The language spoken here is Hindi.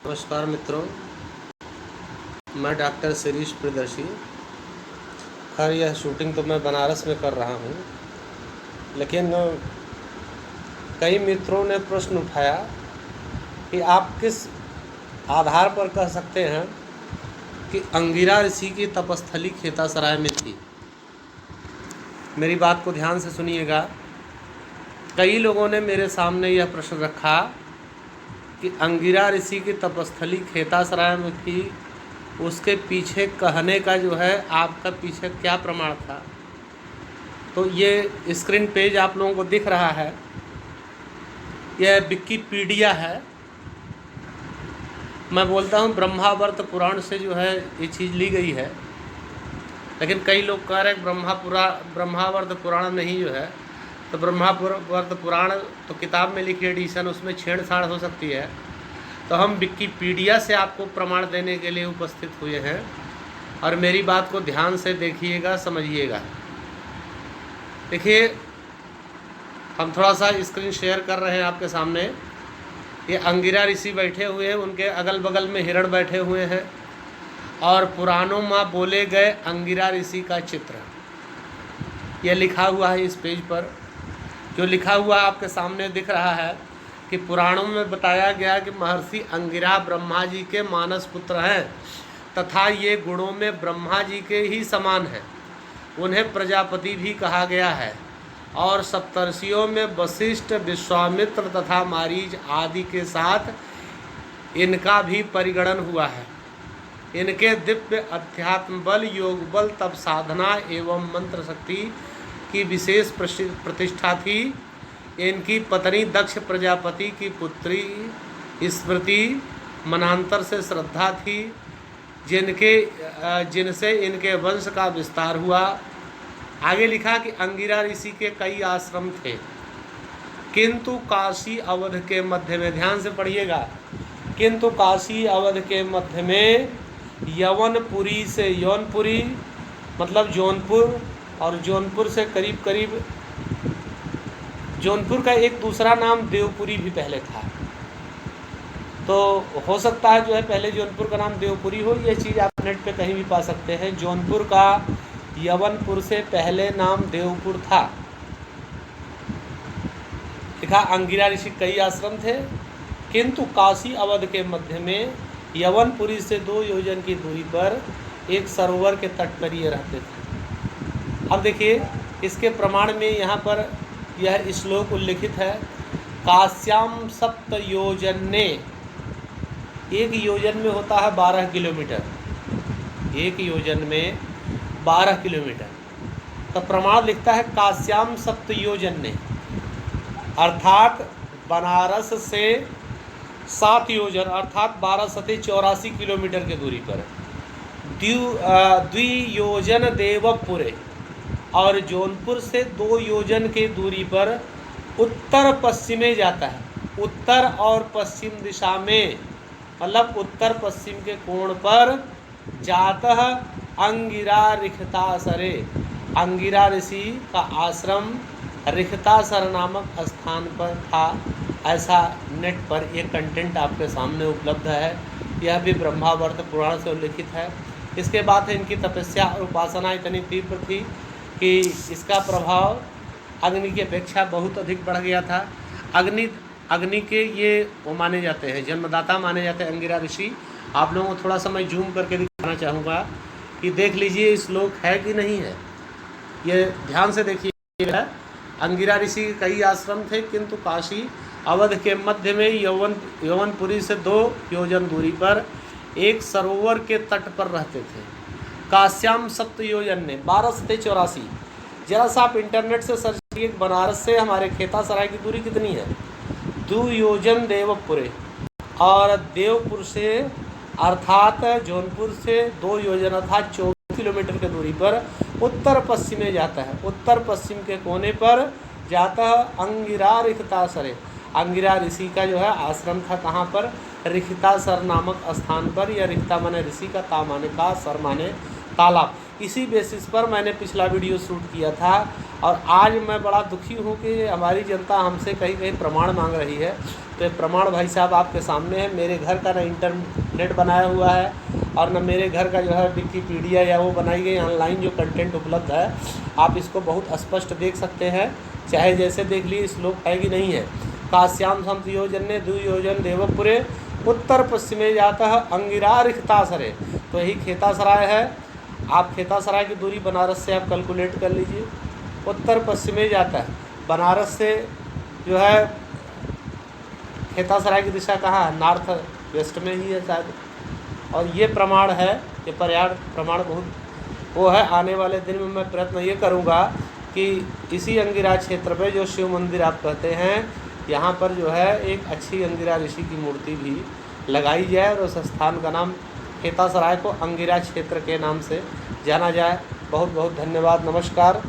नमस्कार मित्रों, मैं डॉक्टर शिरीष प्रियदर्शी। खैर यह शूटिंग तो मैं बनारस में कर रहा हूँ, लेकिन कई मित्रों ने प्रश्न उठाया कि आप किस आधार पर कह सकते हैं कि अंगिरा ऋषि की तपस्थली खेतासराय में थी। मेरी बात को ध्यान से सुनिएगा। कई लोगों ने मेरे सामने यह प्रश्न रखा कि अंगिरा ऋषि की तपस्थली खेतासराय में थी, उसके पीछे कहने का जो है आपका पीछे क्या प्रमाण था। तो ये स्क्रीन पेज आप लोगों को दिख रहा है, यह विकिपीडिया है। मैं बोलता हूँ ब्रह्मावर्त पुराण से जो है ये चीज़ ली गई है, लेकिन कई लोग कह रहे हैं ब्रह्मावर्त पुराण नहीं जो है, तो ब्रह्मावर्त पुराण तो किताब में लिखी एडिशन, उसमें छेड़छाड़ हो सकती है। तो हम विकिपीडिया से आपको प्रमाण देने के लिए उपस्थित हुए हैं, और मेरी बात को ध्यान से देखिएगा, समझिएगा। देखिए, हम थोड़ा सा स्क्रीन शेयर कर रहे हैं आपके सामने। ये अंगिरा ऋषि बैठे हुए हैं, उनके अगल बगल में हिरण बैठे हुए हैं, और पुराणों में बोले गए अंगिरा ऋषि का चित्र यह लिखा हुआ है इस पेज पर। जो लिखा हुआ आपके सामने दिख रहा है कि पुराणों में बताया गया कि महर्षि अंगिरा ब्रह्मा जी के मानस पुत्र हैं, तथा ये गुणों में ब्रह्मा जी के ही समान हैं। उन्हें प्रजापति भी कहा गया है, और सप्तर्षियों में वशिष्ठ, विश्वामित्र तथा मारीच आदि के साथ इनका भी परिगणन हुआ है। इनके दिव्य अध्यात्म बल, योग बल, तप साधना एवं मंत्र शक्ति की विशेष प्रतिष्ठा थी। इनकी पत्नी दक्ष प्रजापति की पुत्री स्मृति मनांतर से श्रद्धा थी, जिनसे इनके वंश का विस्तार हुआ। आगे लिखा कि अंगिरा ऋषि के कई आश्रम थे, किंतु काशी अवध के मध्य में, ध्यान से पढ़िएगा, किंतु काशी अवध के मध्य में यवनपुरी से, यौनपुरी मतलब जौनपुर, और जौनपुर से करीब करीब जौनपुर का एक दूसरा नाम देवपुरी भी पहले था। तो हो सकता है जो है पहले जौनपुर का नाम देवपुरी हो। ये चीज़ आप नेट पे कहीं भी पा सकते हैं। जौनपुर का यवनपुर से पहले नाम देवपुर था। लिखा अंगिरा ऋषि कई आश्रम थे, किंतु काशी अवध के मध्य में यवनपुरी से 2 योजन की दूरी पर एक सरोवर के तट पर ये रहते थे। अब देखिए, इसके प्रमाण में यहाँ पर यह श्लोक उल्लिखित है, काश्याम सप्त योजने। एक योजन में होता है 12 किलोमीटर, एक योजन में 12 किलोमीटर। तो प्रमाण लिखता है काश्याम सप्त योजने, अर्थात बनारस से 7 योजन अर्थात 12 सते 84 किलोमीटर के दूरी पर द्वियोजन देवपुरे, और जौनपुर से 2 योजन के दूरी पर उत्तर पश्चिमे जाता है। उत्तर और पश्चिम दिशा में, मतलब उत्तर पश्चिम के कोण पर जातः अंगिरा रिखतासरे। अंगिरा ऋषि का आश्रम रिखतासर नामक स्थान पर था। ऐसा नेट पर एक कंटेंट आपके सामने उपलब्ध है। यह भी ब्रह्मावर्त पुराण से उल्लिखित है। इसके बाद इनकी तपस्या और उपासना इतनी तीव्र थी कि इसका प्रभाव अग्नि की अपेक्षा बहुत अधिक बढ़ गया था। अग्नि के ये वो माने जाते हैं, जन्मदाता माने जाते हैं अंगिरा ऋषि। आप लोगों को थोड़ा सा मैं जूम करके दिखाना चाहूँगा कि देख लीजिए श्लोक है कि नहीं है। ये ध्यान से देखिए। अंगिरा ऋषि के कई आश्रम थे, किंतु काशी अवध के मध्य में यवनपुरी से 2 योजन दूरी पर एक सरोवर के तट पर रहते थे। काश्याम सप्त योजन ने 12 सते 84। जरा सा आप इंटरनेट से सर्च करिए बनारस से हमारे खेतासराय की दूरी कितनी है। 2 योजन देवपुरे, और देवपुर से अर्थात जौनपुर से 2 योजन अर्थात 24 किलोमीटर की दूरी पर उत्तर पश्चिम में जाता है। उत्तर पश्चिम के कोने पर जाता है अंगिरा रिखतासरे। अंगिरा ऋषि का जो है आश्रम था कहाँ पर, रिखतासर नामक स्थान पर। यह रिखता माने ऋषि का, ता माने का, सर माने तालाब। इसी बेसिस पर मैंने पिछला वीडियो शूट किया था। और आज मैं बड़ा दुखी हूँ कि हमारी जनता हमसे कहीं कहीं प्रमाण मांग रही है। तो ये प्रमाण भाई साहब आपके सामने है। मेरे घर का न इंटरनेट बनाया हुआ है और न मेरे घर का जो है विकिपीडिया या वो बनाई गई ऑनलाइन जो कंटेंट उपलब्ध है, आप इसको बहुत स्पष्ट देख सकते हैं। चाहे जैसे देख लिए, श्लोक है कि नहीं है। काश्याम संत योजन ने दुयोजन देवपुरे उत्तर पश्चिमे जाता है अंगिरा रिक्तासरे। तो यही खेतासराय है। आप खेतासराय की दूरी बनारस से आप कैलकुलेट कर लीजिए। उत्तर पश्चिमे जाता है, बनारस से जो है खेतासराय की दिशा कहाँ है? नॉर्थ वेस्ट में ही है शायद। और ये प्रमाण है, ये पर्याप्त प्रमाण बहुत वो है। आने वाले दिन में मैं प्रयत्न ये करूँगा कि इसी अंगिरा क्षेत्र पे जो शिव मंदिर आप कहते हैं, यहाँ पर जो है एक अच्छी अंगिरा ऋषि की मूर्ति भी लगाई जाए और उस स्थान का नाम खेतासराय को अंगिरा क्षेत्र के नाम से जाना जाए। बहुत बहुत धन्यवाद, नमस्कार।